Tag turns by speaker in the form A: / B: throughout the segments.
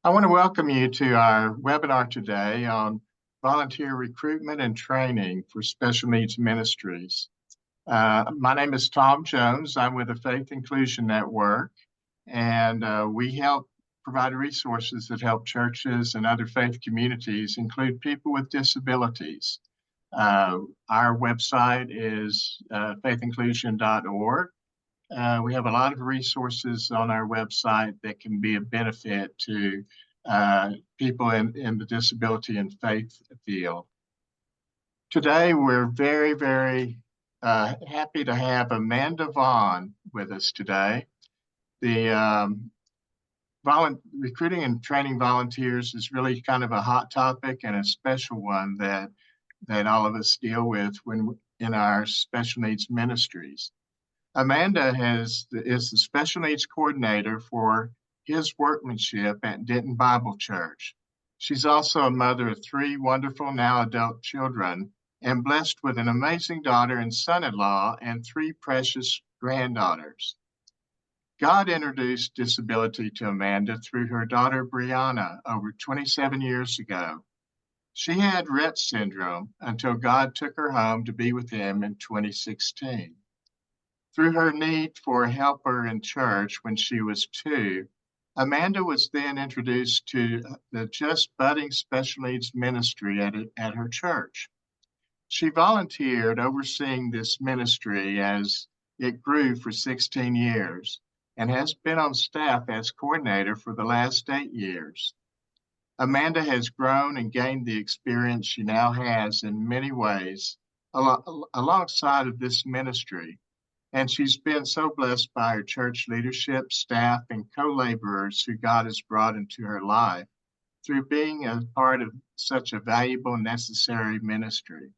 A: I want to welcome you to our webinar today on volunteer recruitment and training for special needs ministries. My name is Tom Jones. I'm with the Faith Inclusion Network, and we help provide resources that help churches and other faith communities include people with disabilities. Our website is faithinclusion.org. We have a lot of resources on our website that can be a benefit to people in the disability and faith field. Today, we're very, very happy to have Amanda Vaughn with us today. The recruiting and training volunteers is really kind of a hot topic and a special one that all of us deal with when in our special needs ministries. Amanda is the special needs coordinator for his workmanship at Denton Bible Church. She's also a mother of 3 wonderful now adult children and blessed with an amazing daughter and son-in-law and 3 precious granddaughters. God introduced disability to Amanda through her daughter Brianna over 27 years ago. She had Rett syndrome until God took her home to be with him in 2016. Through her need for a helper in church when she was 2, Amanda was then introduced to the just budding special needs ministry at her church. She volunteered overseeing this ministry as it grew for 16 years and has been on staff as coordinator for the last 8 years. Amanda has grown and gained the experience she now has in many ways alongside of this ministry. And she's been so blessed by her church leadership, staff, and co-laborers who God has brought into her life through being a part of such a valuable, necessary ministry.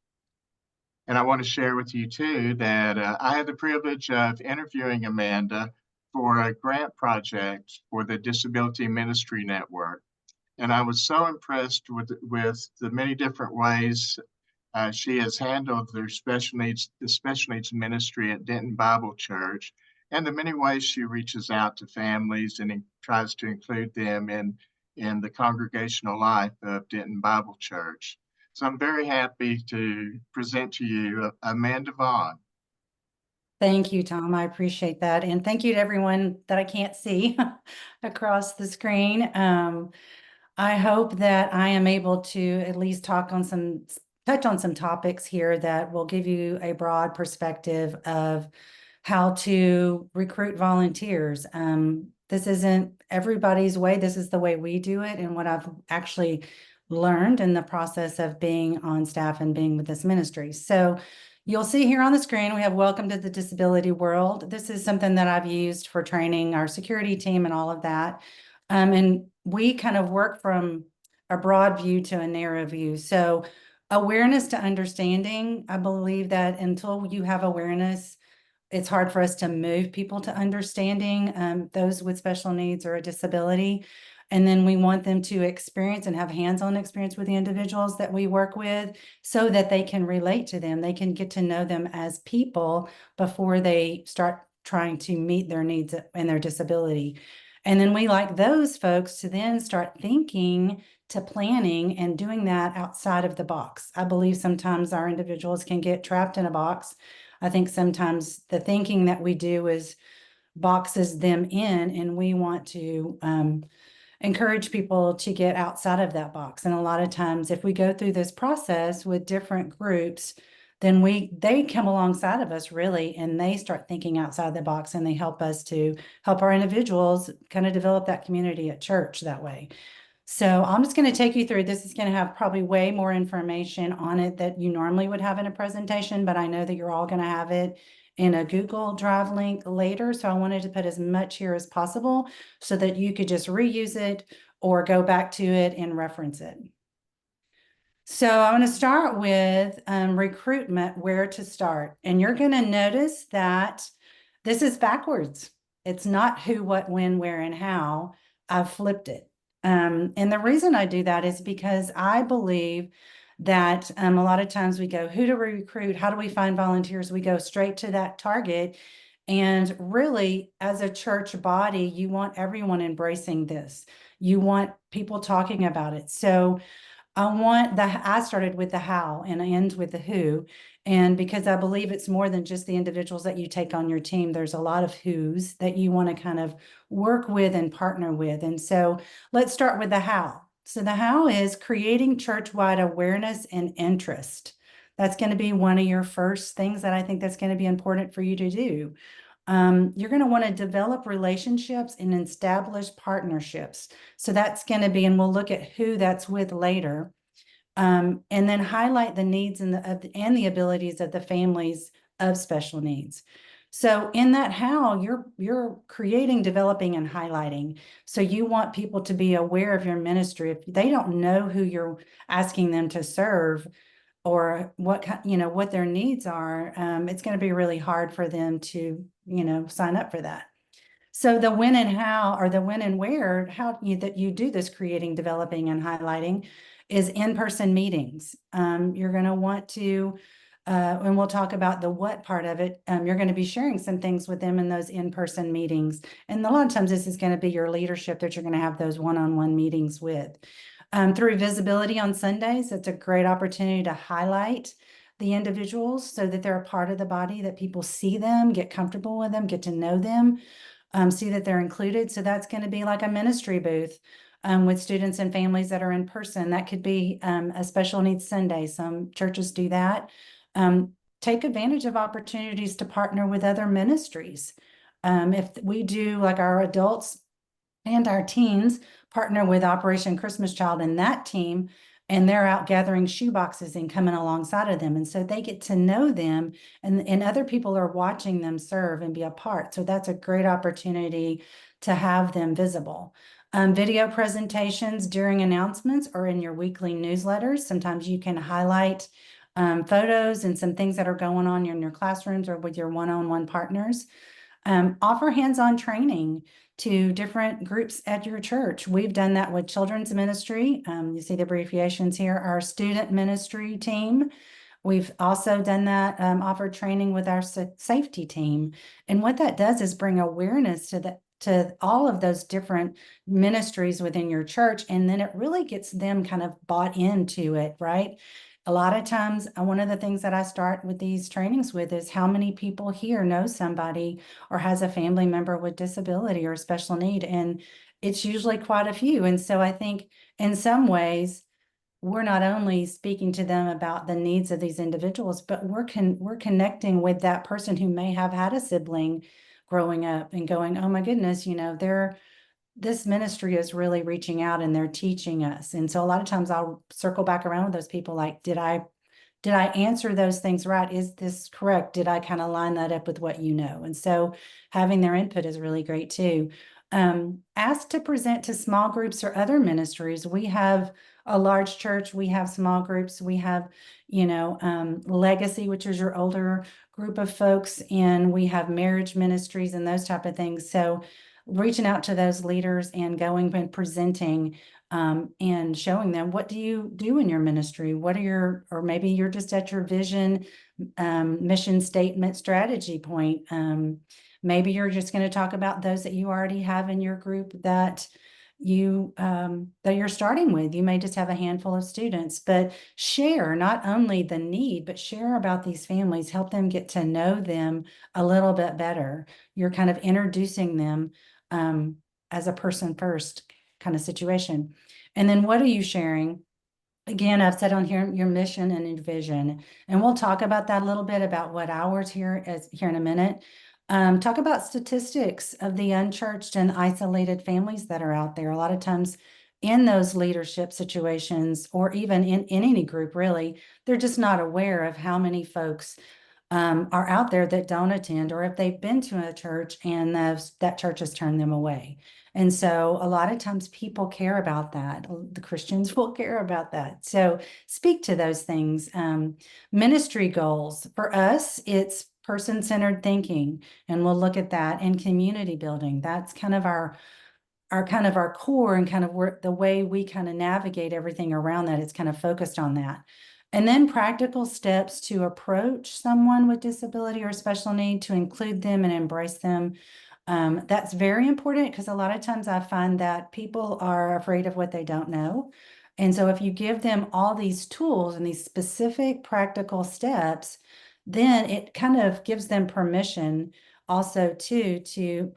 A: And I want to share with you, too, that I had the privilege of interviewing Amanda for a grant project for the Disability Ministry Network. And I was so impressed with the many different ways she has handled the special needs ministry at Denton Bible Church, and the many ways she reaches out to families and tries to include them in the congregational life of Denton Bible Church. So I'm very happy to present to you Amanda Vaughn.
B: Thank you, Tom. I appreciate that. And thank you to everyone that I can't see across the screen. I hope that I am able to at least touch on some topics here that will give you a broad perspective of how to recruit volunteers. This isn't everybody's way. This is the way we do it, and what I've actually learned in the process of being on staff and being with this ministry. So you'll see here on the screen, we have Welcome to the Disability World. This is something that I've used for training our security team and all of that. And we kind of work from a broad view to a narrow view. So awareness to understanding, I believe that until you have awareness, it's hard for us to move people to understanding those with special needs or a disability. And then we want them to experience and have hands-on experience with the individuals that we work with so that they can relate to them. They can get to know them as people before they start trying to meet their needs and their disability. And then we like those folks to then start thinking to planning and doing that outside of the box. I believe sometimes our individuals can get trapped in a box. I think sometimes the thinking that we do is boxes them in, and we want to encourage people to get outside of that box. And a lot of times if we go through this process with different groups, then they come alongside of us really, and they start thinking outside the box, and they help us to help our individuals kind of develop that community at church that way. So I'm just going to take you through. This is going to have probably way more information on it that you normally would have in a presentation, but I know that you're all going to have it in a Google Drive link later. So I wanted to put as much here as possible so that you could just reuse it or go back to it and reference it. So I'm going to start with recruitment, where to start. And you're going to notice that this is backwards. It's not who, what, when, where, and how. I've flipped it. And the reason I do that is because I believe that a lot of times we go, who do we recruit? How do we find volunteers? We go straight to that target. And really, as a church body, you want everyone embracing this. You want people talking about it. So I started with the how and I end with the who. And because I believe it's more than just the individuals that you take on your team, there's a lot of who's that you want to kind of work with and partner with. And so let's start with the how. So the how is creating church-wide awareness and interest. That's going to be one of your first things that I think that's going to be important for you to do. You're going to want to develop relationships and establish partnerships. So that's going to be, and we'll look at who that's with later. And then highlight the needs and the abilities of the families of special needs. So in that how, you're creating, developing, and highlighting. So you want people to be aware of your ministry. If they don't know who you're asking them to serve, or what what their needs are, it's going to be really hard for them to sign up for that. So the when and how, or the when and where, that you do this creating, developing, and highlighting is in-person meetings. You're going to want to, and we'll talk about the what part of it. You're going to be sharing some things with them in those in-person meetings. And a lot of times this is going to be your leadership that you're going to have those one-on-one meetings with. Through visibility on Sundays, it's a great opportunity to highlight the individuals so that they're a part of the body, that people see them, get comfortable with them, get to know them, see that they're included. So that's going to be like a ministry booth with students and families that are in person. That could be a special needs Sunday. Some churches do that. Take advantage of opportunities to partner with other ministries. If we do, like, our adults and our teens partner with Operation Christmas Child and that team, and they're out gathering shoe boxes and coming alongside of them. And so they get to know them, and other people are watching them serve and be a part. So that's a great opportunity to have them visible. Video presentations during announcements or in your weekly newsletters. Sometimes you can highlight photos and some things that are going on in your classrooms or with your one-on-one partners. Offer hands-on training to different groups at your church. We've done that with children's ministry. You see the abbreviations here, our student ministry team. We've also done that, offered training with our safety team. And what that does is bring awareness to all of those different ministries within your church. And then it really gets them kind of bought into it, right? A lot of times, one of the things that I start with these trainings with is how many people here know somebody or has a family member with disability or special need. And it's usually quite a few. And so I think in some ways, we're not only speaking to them about the needs of these individuals, but we're connecting with that person who may have had a sibling growing up and going, oh my goodness, this ministry is really reaching out and they're teaching us. And so a lot of times I'll circle back around with those people like, did I answer those things right? Is this correct? Did I kind of line that up with what you know? And so having their input is really great too. Ask to present to small groups or other ministries. We have a large church, we have small groups, we have, legacy, which is your older group of folks, and we have marriage ministries and those type of things. So reaching out to those leaders and going and presenting and showing them, what do you do in your ministry? Or maybe you're just at your vision, mission statement, strategy point. Maybe you're just going to talk about those that you already have in your group that you're starting with. You may just have a handful of students, but share not only the need, but share about these families, help them get to know them a little bit better. You're kind of introducing them as a person first kind of situation. And then what are you sharing? Again, I've said on here your mission and your vision, and we'll talk about that a little bit about what ours here in a minute. Talk about statistics of the unchurched and isolated families that are out there. A lot of times in those leadership situations, or even in any group, really, they're just not aware of how many folks are out there that don't attend, or if they've been to a church and that church has turned them away. And so a lot of times people care about that. The Christians will care about that. So speak to those things. Ministry goals. For us, it's person-centered thinking, and we'll look at that, and community building. That's kind of our core, and kind of the way we kind of navigate everything around that. It's kind of focused on that. And then practical steps to approach someone with disability or special need, to include them and embrace them. That's very important, because a lot of times I find that people are afraid of what they don't know. And so if you give them all these tools and these specific practical steps, then it kind of gives them permission also to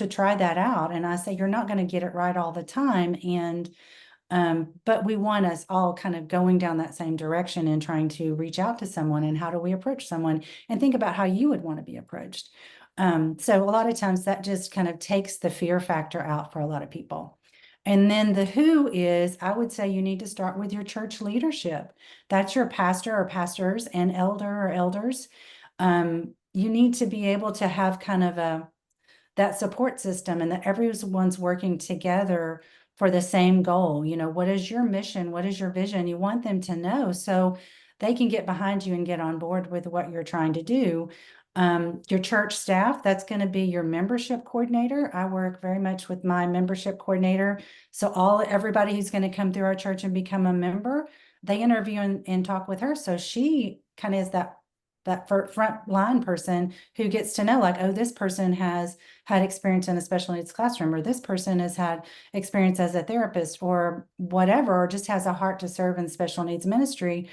B: try that out. And I say, you're not going to get it right all the time. But we want us all kind of going down that same direction and trying to reach out to someone. And how do we approach someone, and think about how you would want to be approached. So a lot of times that just kind of takes the fear factor out for a lot of people. And then the who is, I would say you need to start with your church leadership. That's your pastor or pastors and elder or elders. You need to be able to have kind of that support system, and that everyone's working together for the same goal. What is your mission? What is your vision? You want them to know, so they can get behind you and get on board with what you're trying to do. Your church staff, that's going to be your membership coordinator. I work very much with my membership coordinator. So everybody who's going to come through our church and become a member, they interview and talk with her. So she kind of is that front line person who gets to know, like, oh, this person has had experience in a special needs classroom, or this person has had experience as a therapist, or whatever, or just has a heart to serve in special needs ministry.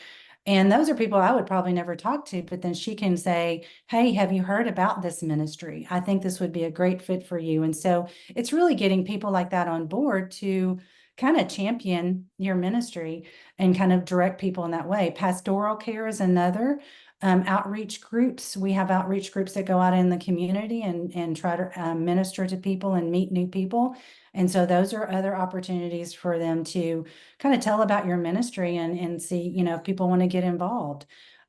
B: And those are people I would probably never talk to, but then she can say, hey, have you heard about this ministry? I think this would be a great fit for you. And so it's really getting people like that on board to kind of champion your ministry and kind of direct people in that way. Pastoral care is another. Outreach groups. We have outreach groups that go out in the community and try to minister to people and meet new people. And so those are other opportunities for them to kind of tell about your ministry and see, if people want to get involved.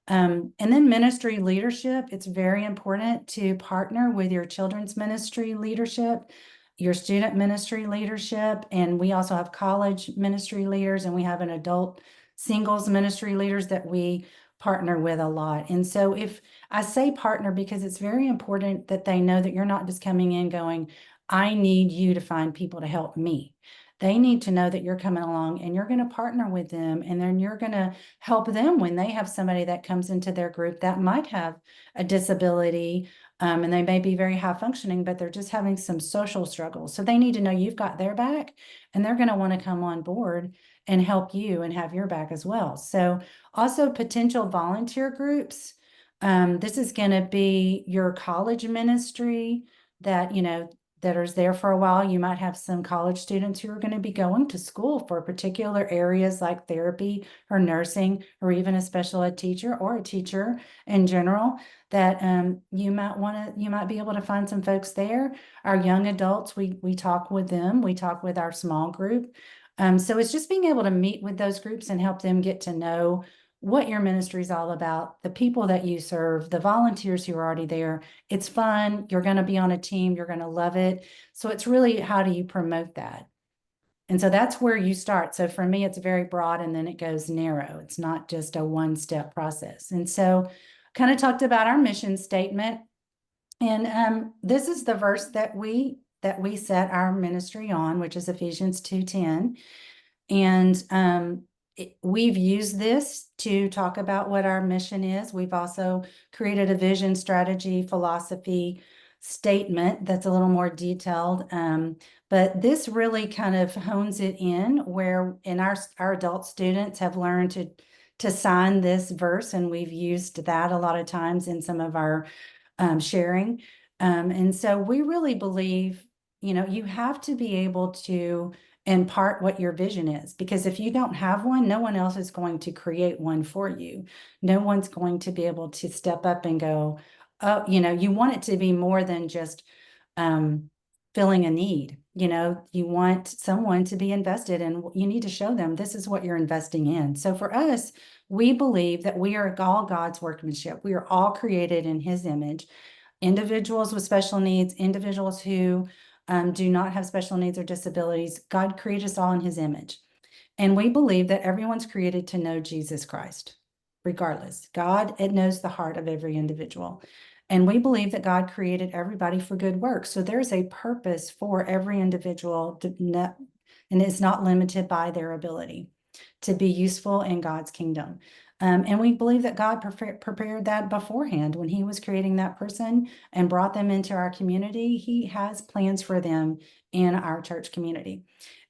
B: And then ministry leadership. It's very important to partner with your children's ministry leadership, your student ministry leadership. And we also have college ministry leaders, and we have an adult singles ministry leaders that we partner with a lot. And so if I say partner, because it's very important that they know that you're not just coming in going, I need you to find people to help me. They need to know that you're coming along and you're going to partner with them, and then you're going to help them when they have somebody that comes into their group that might have a disability, and they may be very high functioning, but they're just having some social struggles. So they need to know you've got their back, and they're going to want to come on board and help you and have your back as well. So also potential volunteer groups. This is going to be your college ministry that, that is there for a while. You might have some college students who are going to be going to school for particular areas like therapy or nursing, or even a special ed teacher or a teacher in general, that you might be able to find some folks there. Our young adults, we talk with them. We talk with our small group. So it's just being able to meet with those groups and help them get to know what your ministry is all about, the people that you serve, the volunteers who are already there. It's fun. You're going to be on a team. You're going to love it. So it's really, how do you promote that? And so that's where you start. So for me, it's very broad, and then it goes narrow. It's not just a one-step process. And so kind of talked about our mission statement. And this is the verse that we set our ministry on, which is Ephesians 2:10. And we've used this to talk about what our mission is. We've also created a vision, strategy, philosophy statement that's a little more detailed. But this really kind of hones it in, where our adult students have learned to sign this verse, and we've used that a lot of times in some of our sharing. And so we really believe, you have to be able to impart what your vision is, because if you don't have one, no one else is going to create one for you. No one's going to be able to step up and go, oh, you want it to be more than just filling a need. You want someone to be invested, and you need to show them this is what you're investing in. So for us, we believe that we are all God's workmanship. We are all created in His image. Individuals with special needs, individuals who do not have special needs or disabilities. God created us all in His image. And we believe that everyone's created to know Jesus Christ, regardless. It knows the heart of every individual. And we believe that God created everybody for good work. So there's a purpose for every individual, and it's not limited by their ability to be useful in God's kingdom. And we believe that God prepared that beforehand when he was creating that person and brought them into our community. He has plans for them in our church community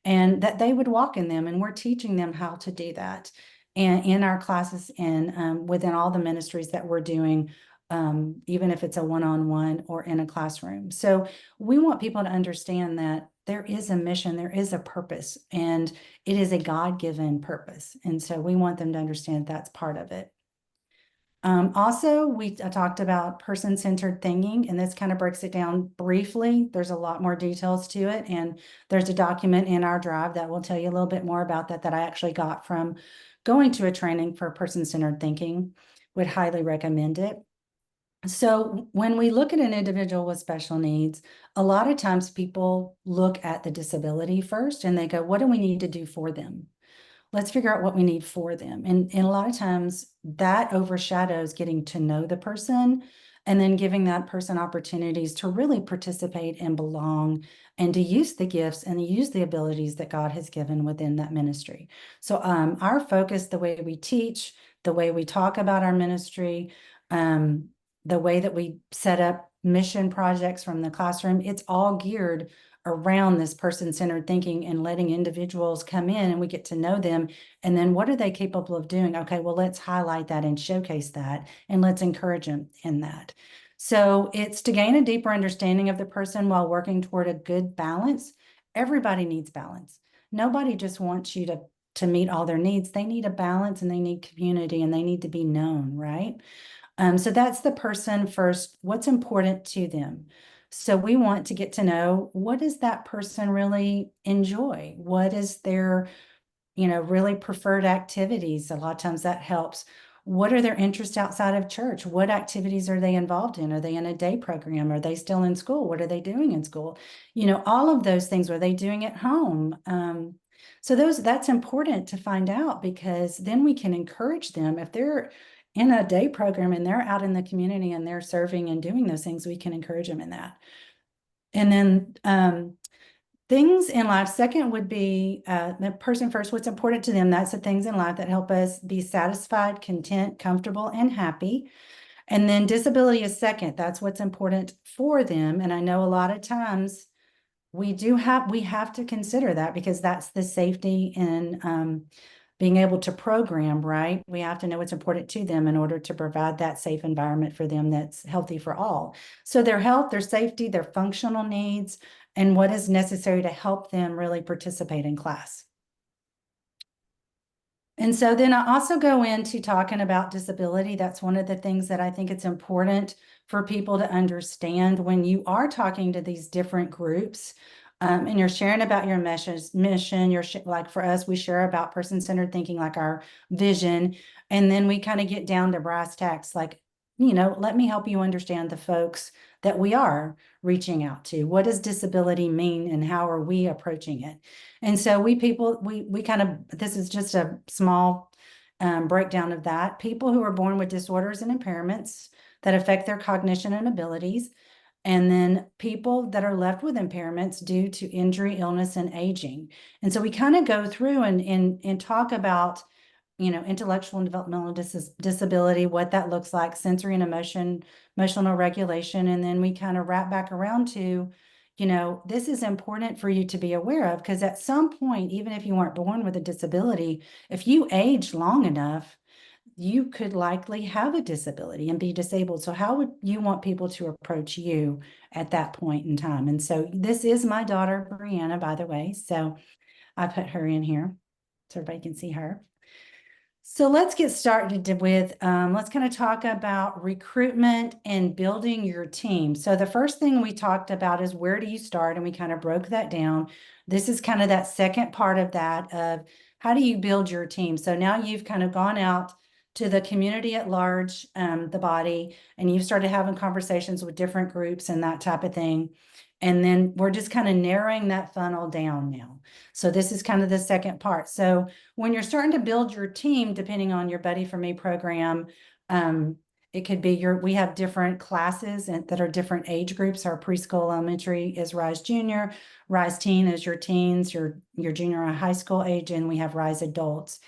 B: and that they would walk in them. And we're teaching them how to do that and in our classes and within all the ministries that we're doing, even if it's a one-on-one or in a classroom. So we want people to understand that there is a mission, there is a purpose, and it is a God-given purpose. And so we want them to understand that's part of it. Also, I talked about person-centered thinking, and this kind of breaks it down briefly. There's a lot more details to it, and there's a document in our drive that will tell you a little bit more about that I actually got from going to a training for person-centered thinking. Would highly recommend it. So when we look at an individual with special needs, a lot of times people look at the disability first and they go, what do we need to do for them? Let's figure out what we need for them. And a lot of times that overshadows getting to know the person and then giving that person opportunities to really participate and belong and to use the gifts and use the abilities that God has given within that ministry. So our focus, the way we teach, the way we talk about our ministry, the way that we set up mission projects from the classroom, it's all geared around this person-centered thinking and letting individuals come in and we get to know them. And then what are they capable of doing? Okay, well, let's highlight that and showcase that and let's encourage them in that. So it's to gain a deeper understanding of the person while working toward a good balance. Everybody needs balance. Nobody just wants you to meet all their needs. They need a balance and they need community and they need to be known, right? So that's the person first, what's important to them. So we want to get to know, what does that person really enjoy? What is their, really preferred activities? A lot of times that helps. What are their interests outside of church? What activities are they involved in? Are they in a day program? Are they still in school? What are they doing in school? All of those things. What are they doing at home? So that's important to find out because then we can encourage them. If they're in a day program and they're out in the community and they're serving and doing those things, we can encourage them in that. And then things in life, second would be the person first, what's important to them. That's the things in life that help us be satisfied, content, comfortable, and happy. And then disability is second. That's what's important for them. And I know a lot of times we have to consider that because that's the safety in being able to program, right? We have to know what's important to them in order to provide that safe environment for them that's healthy for all. So their health, their safety, their functional needs, and what is necessary to help them really participate in class. And so then I also go into talking about disability. That's one of the things that I think it's important for people to understand when you are talking to these different groups. And you're sharing about your mission, like for us, we share about person-centered thinking, like our vision. And then we kind of get down to brass tacks, like, let me help you understand the folks that we are reaching out to. What does disability mean and how are we approaching it? And so we kind of, this is just a small breakdown of that. People who are born with disorders and impairments that affect their cognition and abilities. And then people that are left with impairments due to injury, illness, and aging. And so we kind of go through and talk about, intellectual and developmental disability, what that looks like, sensory and emotional regulation. And then we kind of wrap back around to, this is important for you to be aware of, because at some point, even if you weren't born with a disability, if you age long enough, you could likely have a disability and be disabled. So how would you want people to approach you at that point in time? And so this is my daughter, Brianna, by the way. So I put her in here so everybody can see her. So let's get started with, let's kind of talk about recruitment and building your team. So the first thing we talked about is where do you start? And we kind of broke that down. This is kind of that second part of that of how do you build your team? So now you've kind of gone out to the community at large, the body, and you've started having conversations with different groups and that type of thing. And then we're just kind of narrowing that funnel down now. So this is kind of the second part. So when you're starting to build your team, depending on your Buddy for Me program, it could be we have different classes that are different age groups. Our preschool elementary is Rise Junior, Rise Teen is your teens, your junior high school age, and we have Rise Adults.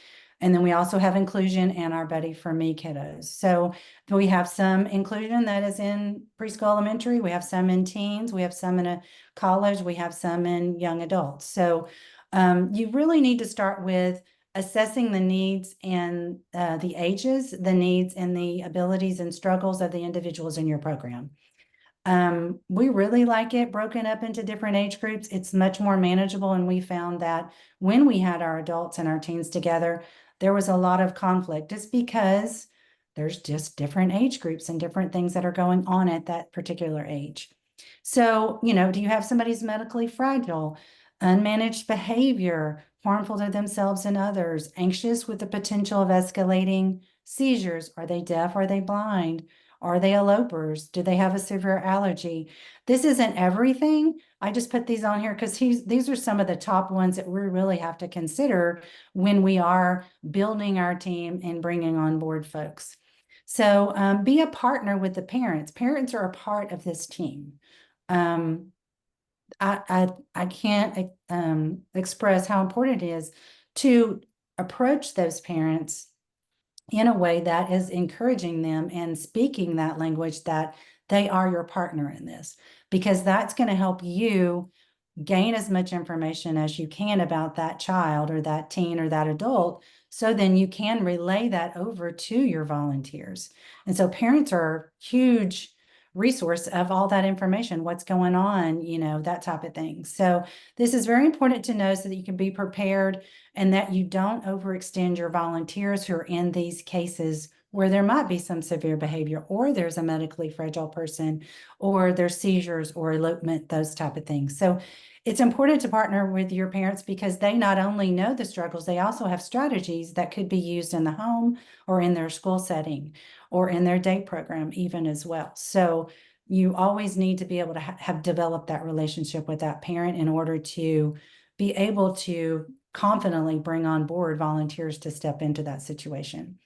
B: And then we also have inclusion and our Buddy for Me kiddos. So we have some inclusion that is in preschool, elementary. We have some in teens. We have some in a college. We have some in young adults. So you really need to start with assessing the needs and the ages, the needs and the abilities and struggles of the individuals in your program. We really like it broken up into different age groups. It's much more manageable. And we found that when we had our adults and our teens together, there was a lot of conflict just because there's just different age groups and different things that are going on at that particular age. So, do you have somebody who's medically fragile, unmanaged behavior, harmful to themselves and others, anxious with the potential of escalating seizures? Are they deaf? Are they blind? Are they elopers? Do they have a severe allergy? This isn't everything. I just put these on here because these are some of the top ones that we really have to consider when we are building our team and bringing on board folks. So be a partner with the parents. Parents are a part of this team. I can't express how important it is to approach those parents in a way that is encouraging them and speaking that language that they are your partner in this, because that's going to help you gain as much information as you can about that child or that teen or that adult, so then you can relay that over to your volunteers. And so parents are a huge resource of all that information, what's going on, that type of thing. So this is very important to know so that you can be prepared and that you don't overextend your volunteers who are in these cases where there might be some severe behavior, or there's a medically fragile person, or there's seizures or elopement, those type of things. So it's important to partner with your parents because they not only know the struggles, they also have strategies that could be used in the home or in their school setting or in their day program even as well. So you always need to be able to have developed that relationship with that parent in order to be able to confidently bring on board volunteers to step into that situation.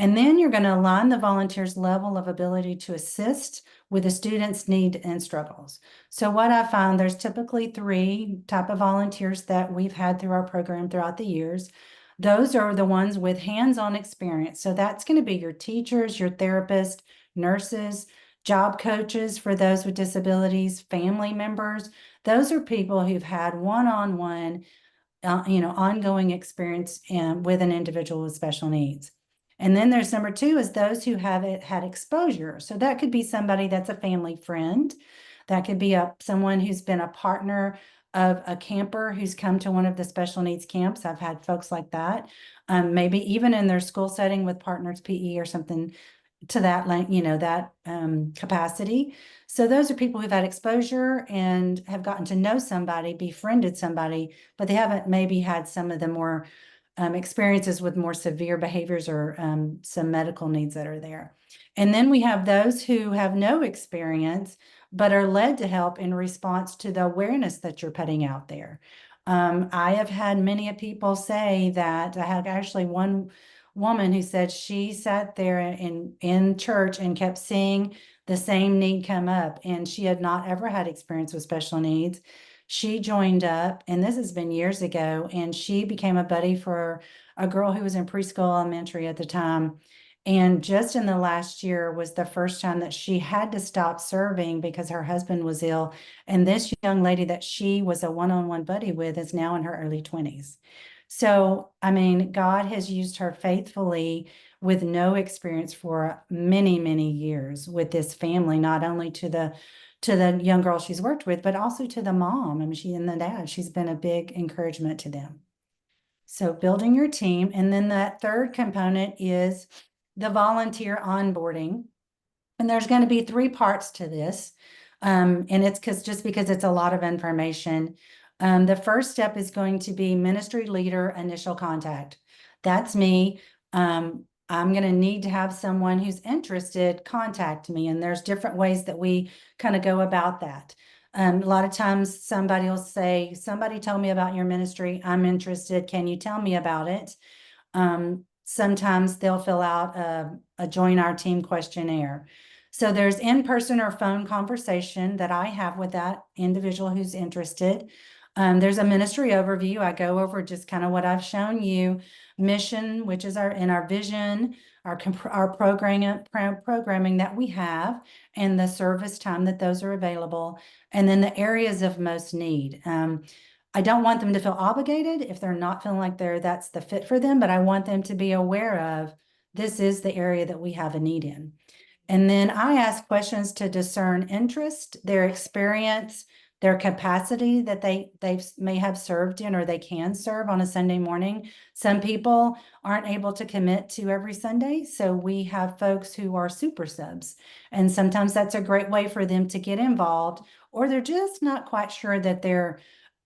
B: And then you're going to align the volunteer's level of ability to assist with the student's need and struggles. So what I found, there's typically 3 type of volunteers that we've had through our program throughout the years. Those are the ones with hands-on experience. So that's going to be your teachers, your therapists, nurses, job coaches for those with disabilities, family members. Those are people who've had one-on-one, ongoing experience with an individual with special needs. And then there's number 2 is those who have had exposure. So that could be somebody that's a family friend. That could be someone who's been a partner of a camper who's come to one of the special needs camps. I've had folks like that. Maybe even in their school setting with Partners PE or something to that, capacity. So those are people who've had exposure and have gotten to know somebody, befriended somebody, but they haven't maybe had some of the more experiences with more severe behaviors or some medical needs that are there. And then we have those who have no experience, but are led to help in response to the awareness that you're putting out there. I have had many people say that. I had actually one woman who said she sat there in church and kept seeing the same need come up, and she had not ever had experience with special needs. She joined up, and this has been years ago, and she became a buddy for a girl who was in preschool elementary at the time. And just in the last year was the first time that she had to stop serving because her husband was ill. And this young lady that she was a one-on-one buddy with is now in her early 20s. So, I mean, God has used her faithfully with no experience for many, many years with this family, not only to the young girl she's worked with, but also to the mom. I mean, she and the dad, she's been a big encouragement to them. So building your team. And then that third component is the volunteer onboarding. And there's going to be 3 parts to this. And it's just because it's a lot of information. The first step is going to be ministry leader initial contact. That's me. I'm going to need to have someone who's interested contact me. And there's different ways that we kind of go about that. A lot of times somebody will say, somebody told me about your ministry. I'm interested. Can you tell me about it? Sometimes they'll fill out a join our team questionnaire. So there's in-person or phone conversation that I have with that individual who's interested. There's a ministry overview. I go over just kind of what I've shown you. Mission, which is our vision, our programming that we have, and the service time that those are available, and then the areas of most need. I don't want them to feel obligated if they're not feeling like that's the fit for them, but I want them to be aware of this is the area that we have a need in. And then I ask questions to discern interest, their experience, their capacity that they may have served in or they can serve on a Sunday morning. Some people aren't able to commit to every Sunday, so we have folks who are super subs. And sometimes that's a great way for them to get involved, or they're just not quite sure that they're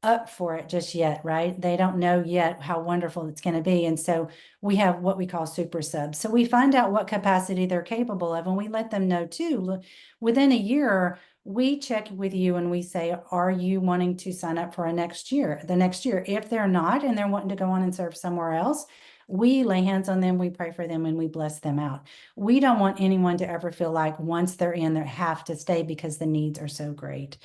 B: up for it just yet, right? They don't know yet how wonderful it's going to be. And so we have what we call super subs. So we find out what capacity they're capable of, and we let them know too. Within a year, we check with you and we say, are you wanting to sign up for the next year? If they're not, and they're wanting to go on and serve somewhere else, we lay hands on them, we pray for them, and we bless them out. We don't want anyone to ever feel like once they're in, they have to stay because the needs are so great.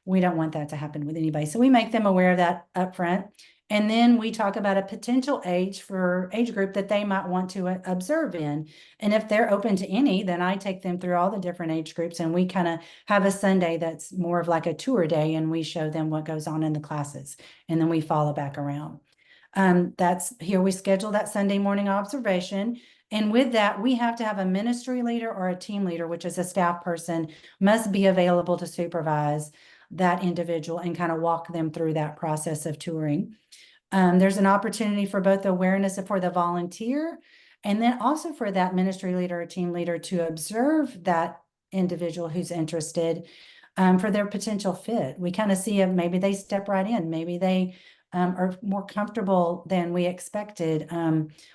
B: We don't want that to happen with anybody. So we make them aware of that up front. And then we talk about a potential age group that they might want to observe in. And if they're open to any, then I take them through all the different age groups, and we kind of have a Sunday that's more of like a tour day, and we show them what goes on in the classes, and then we follow back around. We schedule that Sunday morning observation. And with that, we have to have a ministry leader or a team leader, which is a staff person, must be available to supervise that individual and kind of walk them through that process of touring. There's an opportunity for both awareness for the volunteer, and then also for that ministry leader or team leader to observe that individual who's interested, for their potential fit. We kind of see if maybe they step right in, maybe they are more comfortable than we expected.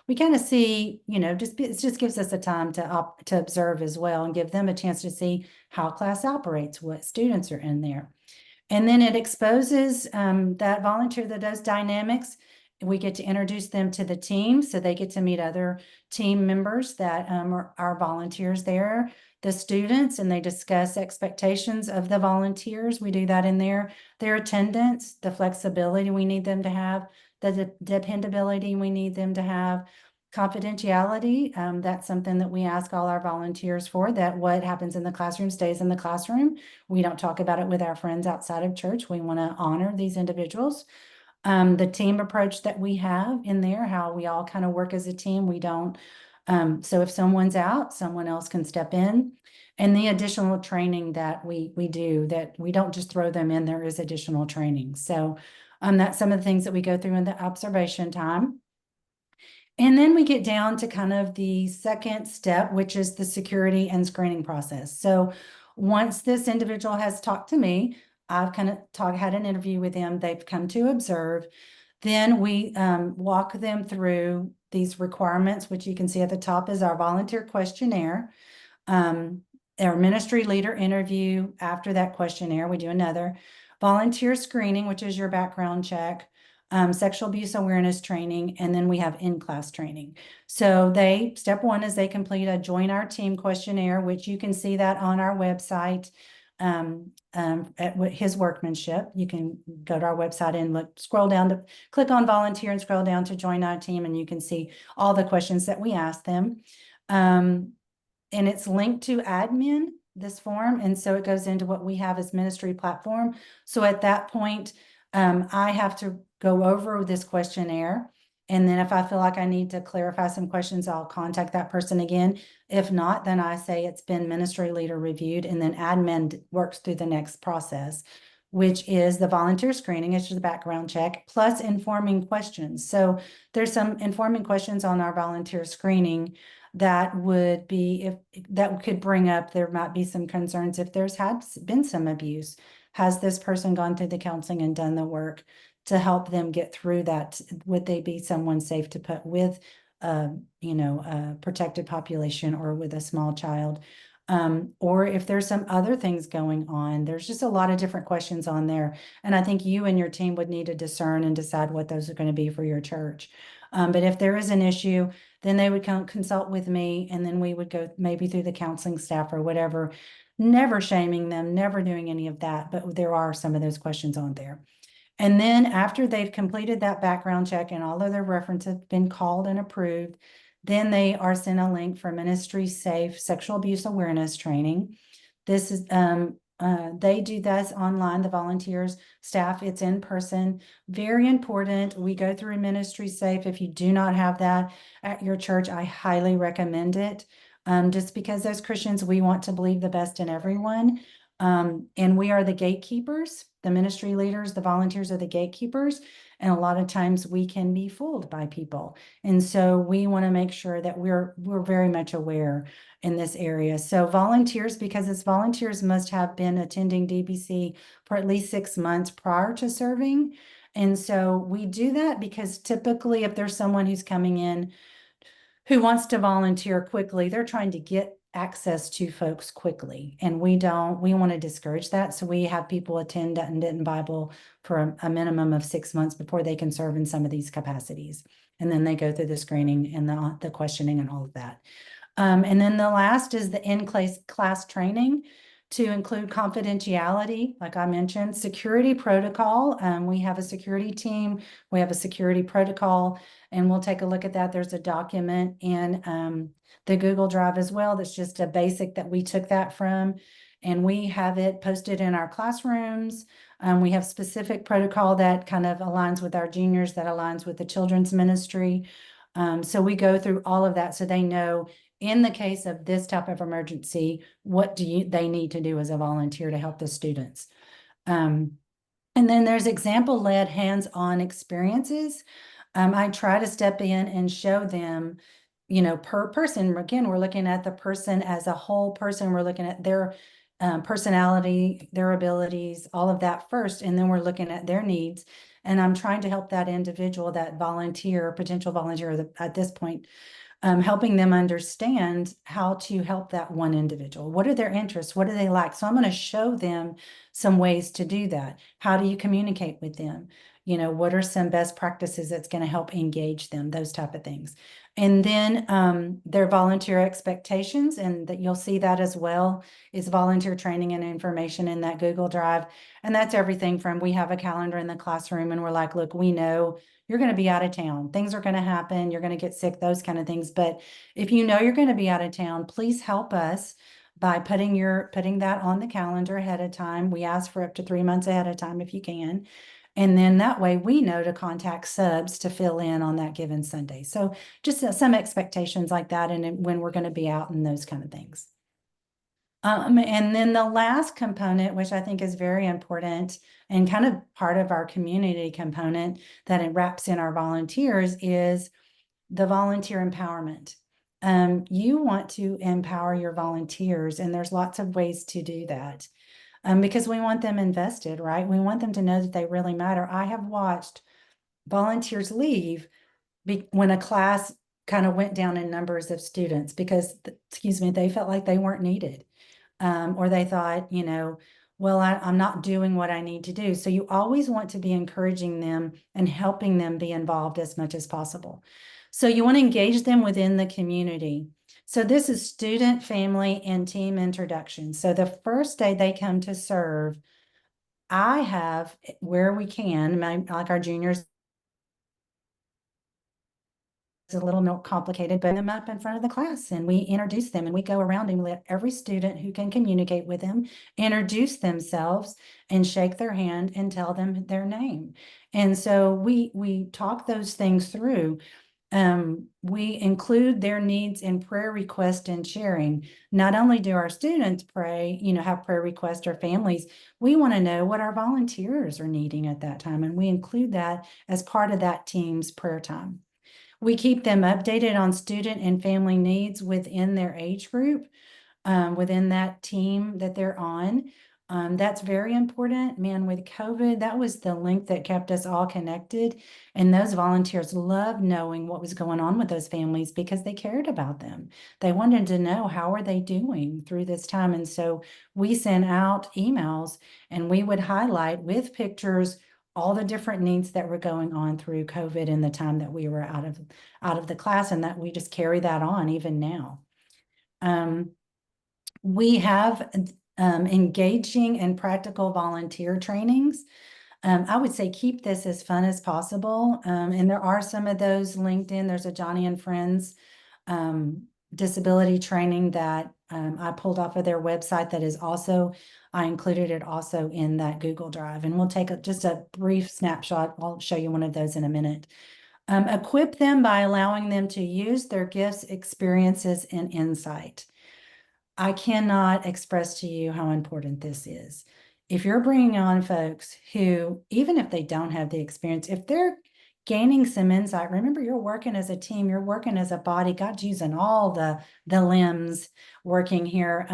B: We kind of see, it just gives us a time to observe as well, and give them a chance to see how class operates, what students are in there. And then it exposes that volunteer that does dynamics. We get to introduce them to the team, so they get to meet other team members that are our volunteers there, the students, and they discuss expectations of the volunteers. We do that in there. Their attendance, the flexibility we need them to have, the dependability we need them to have, confidentiality. That's something that we ask all our volunteers for, that what happens in the classroom stays in the classroom. We don't talk about it with our friends outside of church. We want to honor these individuals. The team approach that we have in there, how we all kind of work as a team. We don't, so if someone's out, someone else can step in. And the additional training that we do, that we don't just throw them in, there is additional training. So that's some of the things that we go through in the observation time. And then we get down to kind of the second step, which is the security and screening process. So once this individual has talked to me, I've kind of had an interview with them, they've come to observe, then we walk them through these requirements, which you can see at the top is our volunteer questionnaire, our ministry leader interview. After that questionnaire, we do another volunteer screening, which is your background check, sexual abuse awareness training, and then we have in-class training. So step one is they complete a join our team questionnaire, which you can see that on our website, at his workmanship. You can go to our website and scroll down to click on volunteer and scroll down to join our team, and you can see all the questions that we ask them. And it's linked to admin, this form, and so it goes into what we have as ministry platform. So at that point, I have to go over this questionnaire, and then if I feel like I need to clarify some questions, I'll contact that person again. If not, then I say it's been ministry leader reviewed, and then admin works through the next process, which is the volunteer screening, it's just a background check, plus informing questions. So there's some informing questions on our volunteer screening that could bring up, there might be some concerns if there's been some abuse. Has this person gone through the counseling and done the work to help them get through that? Would they be someone safe to put with, a protected population or with a small child? Or if there's some other things going on, there's just a lot of different questions on there. And I think you and your team would need to discern and decide what those are going to be for your church. But if there is an issue, then they would consult with me, and then we would go maybe through the counseling staff or whatever never shaming them, never doing any of that, but there are some of those questions on there. And then after they've completed that background check and all of their references have been called and approved, then they are sent a link for ministry safe sexual abuse awareness training. This is they do this online, the volunteers, staff, it's in person. Very important. We go through ministry safe. If you do not have that at your church, I highly recommend it. Just because as Christians, we want to believe the best in everyone. And we are the gatekeepers, the ministry leaders, the volunteers are the gatekeepers. And a lot of times we can be fooled by people. And so we want to make sure that we're very much aware in this area. So volunteers, because it's volunteers must have been attending DBC for at least 6 months prior to serving. And so we do that because typically if there's someone who's coming in who wants to volunteer quickly, they're trying to get access to folks quickly. And we want to discourage that. So we have people attend Denton Bible for a minimum of 6 months before they can serve in some of these capacities. And then they go through the screening and the questioning and all of that. And then the last is the in-class training to include confidentiality, like I mentioned, security protocol. We have a security team, we have a security protocol, and we'll take a look at that. There's a document in the Google Drive as well. That's just a basic that we took that from, and we have it posted in our classrooms. We have specific protocol that kind of aligns with our juniors, that aligns with the children's ministry. So we go through all of that so they know in the case of this type of emergency, what they need to do as a volunteer to help the students. And then there's example-led hands-on experiences. I try to step in and show them, per person. Again, we're looking at the person as a whole person. We're looking at their personality, their abilities, all of that first, and then we're looking at their needs. And I'm trying to help that individual, that volunteer, potential volunteer at this point, helping them understand how to help that one individual. What are their interests? What do they like? So I'm going to show them some ways to do that. How do you communicate with them? What are some best practices that's going to help engage them? Those type of things. And then their volunteer expectations, and that you'll see that as well, is volunteer training and information in that Google Drive. And that's everything from, we have a calendar in the classroom and we're like, look, we know you're going to be out of town. Things are going to happen. You're going to get sick, those kind of things. But if you know you're going to be out of town, please help us by putting that on the calendar ahead of time. We ask for up to 3 months ahead of time if you can. And then that way we know to contact subs to fill in on that given Sunday. So just some expectations like that, and when we're going to be out and those kind of things. And then the last component, which I think is very important and kind of part of our community component that it wraps in our volunteers, is the volunteer empowerment. You want to empower your volunteers, and there's lots of ways to do that. Because we want them invested, right? We want them to know that they really matter. I have watched volunteers leave when a class kind of went down in numbers of students because, they felt like they weren't needed. Or they thought, well, I'm not doing what I need to do. So you always want to be encouraging them and helping them be involved as much as possible. So you want to engage them within the community. So this is student, family, and team introduction. So the first day they come to serve, I have, where we can, like our juniors, it's a little more complicated, but them up in front of the class and we introduce them and we go around and let every student who can communicate with them introduce themselves and shake their hand and tell them their name. And so we talk those things through. We include their needs in prayer request and sharing. Not only do our students pray, have prayer requests, or families, we want to know what our volunteers are needing at that time. And we include that as part of that team's prayer time. We keep them updated on student and family needs within their age group, within that team that they're on. That's very important. Man, with COVID, that was the link that kept us all connected. And those volunteers loved knowing what was going on with those families because they cared about them. They wanted to know, how are they doing through this time? And so we sent out emails and we would highlight with pictures all the different needs that were going on through COVID in the time that we were out of the class, and that we just carry that on even now. We have engaging and practical volunteer trainings. I would say keep this as fun as possible. And there are some of those LinkedIn. There's a Johnny and Friends disability training that I pulled off of their website that is also, I included it also in that Google Drive. And we'll take just a brief snapshot. I'll show you one of those in a minute. Equip them by allowing them to use their gifts, experiences, and insight. I cannot express to you how important this is. If you're bringing on folks who, even if they don't have the experience, if they're gaining some insight, remember you're working as a team, you're working as a body, God's using all the limbs working here.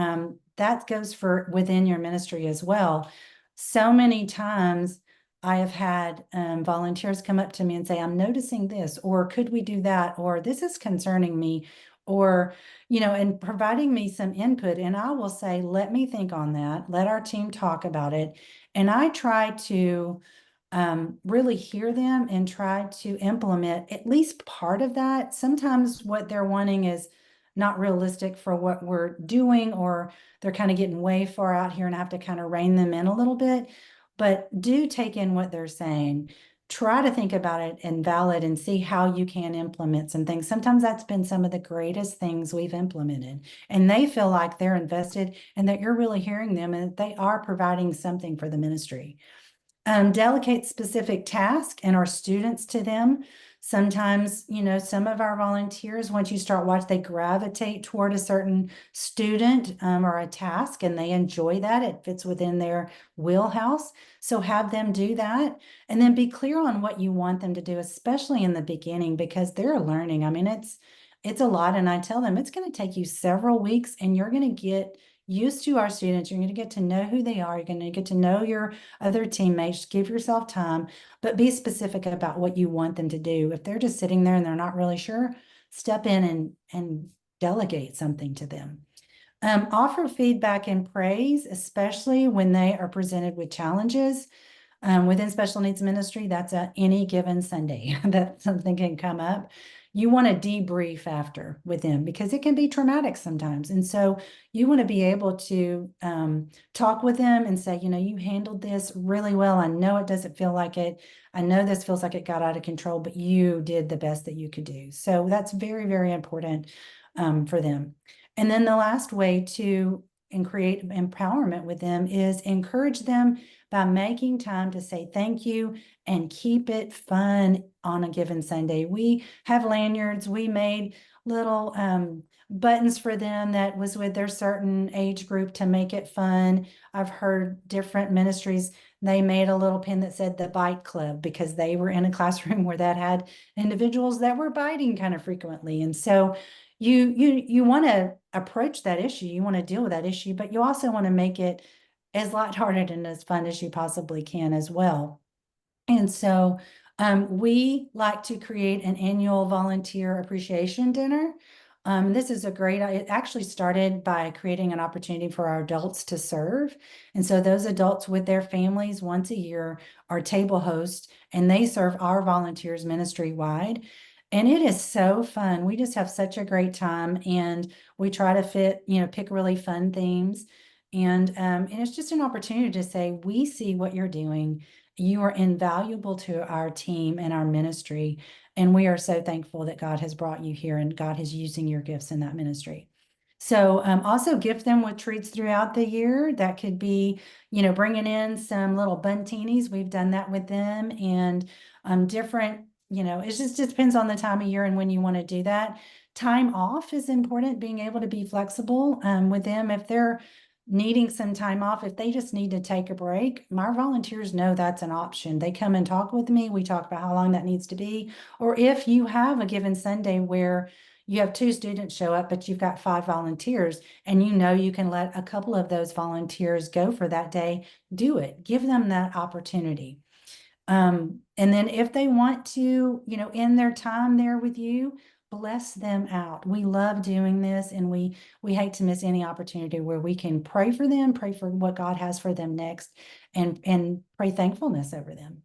B: That goes for within your ministry as well. So many times I have had volunteers come up to me and say, I'm noticing this, or could we do that? Or this is concerning me, or and providing me some input. And I will say, let me think on that. Let our team talk about it. And I try to really hear them and try to implement at least part of that. Sometimes what they're wanting is not realistic for what we're doing, or they're kind of getting way far out here and I have to kind of rein them in a little bit. But do take in what they're saying. Try to think about it and valid and see how you can implement some things. Sometimes that's been some of the greatest things we've implemented, and they feel like they're invested and that you're really hearing them and that they are providing something for the ministry. Delegate specific tasks and our students to them. Sometimes, some of our volunteers, once you start watching, they gravitate toward a certain student or a task, and they enjoy that. It fits within their wheelhouse. So have them do that, and then be clear on what you want them to do, especially in the beginning, because they're learning. I mean, it's a lot. And I tell them it's going to take you several weeks, and you're going to get used to our students. You're going to get to know who they are. You're going to get to know your other teammates. Give yourself time, but be specific about what you want them to do. If they're just sitting there and they're not really sure, step in and delegate something to them. Offer feedback and praise, especially when they are presented with challenges. Within special needs ministry, that's any given Sunday that something can come up. You want to debrief after with them because it can be traumatic sometimes. And so you want to be able to talk with them and say, you handled this really well. I know it doesn't feel like it. I know this feels like it got out of control, but you did the best that you could do. So that's very, very important for them. And then the last way to create empowerment with them is encourage them by making time to say thank you and keep it fun on a given Sunday. We have lanyards. We made little buttons for them that was with their certain age group to make it fun. I've heard different ministries, they made a little pin that said the bite club because they were in a classroom where that had individuals that were biting kind of frequently. And so you want to approach that issue, you want to deal with that issue, but you also want to make it as lighthearted and as fun as you possibly can as well. And so we like to create an annual volunteer appreciation dinner. This is it actually started by creating an opportunity for our adults to serve. And so those adults with their families once a year are table hosts, and they serve our volunteers ministry wide. And it is so fun. We just have such a great time, and we try to pick really fun themes. And it's just an opportunity to say, we see what you're doing. You are invaluable to our team and our ministry. And we are so thankful that God has brought you here and God is using your gifts in that ministry. So also gift them with treats throughout the year. That could be, bringing in some little buntinis. We've done that with them, and different, it just depends on the time of year and when you want to do that. Time off is important, being able to be flexible with them. If they're needing some time off, if they just need to take a break, my volunteers know that's an option. They come and talk with me. We talk about how long that needs to be. Or if you have a given Sunday where you have 2 students show up, but you've got 5 volunteers, and you can let a couple of those volunteers go for that day, do it. Give them that opportunity. And then if they want to, end their time there with you, bless them out. We love doing this, and we hate to miss any opportunity where we can pray for them, pray for what God has for them next, and pray thankfulness over them.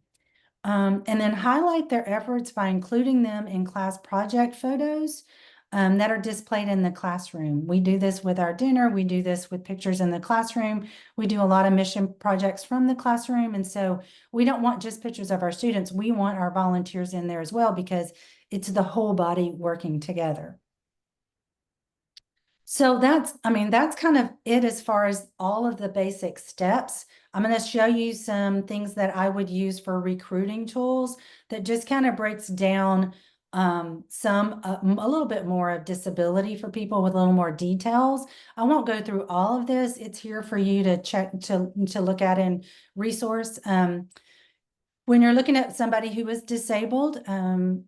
B: And then highlight their efforts by including them in class project photos. that are displayed in the classroom. We do this with our dinner. We do this with pictures in the classroom. We do a lot of mission projects from the classroom. And so we don't want just pictures of our students. We want our volunteers in there as well, because it's the whole body working together. So that's kind of it as far as all of the basic steps. I'm going to show you some things that I would use for recruiting tools that just kind of breaks down a little bit more of disability for people with a little more details. I won't go through all of this. It's here for you to check to look at and resource. When you're looking at somebody who is disabled,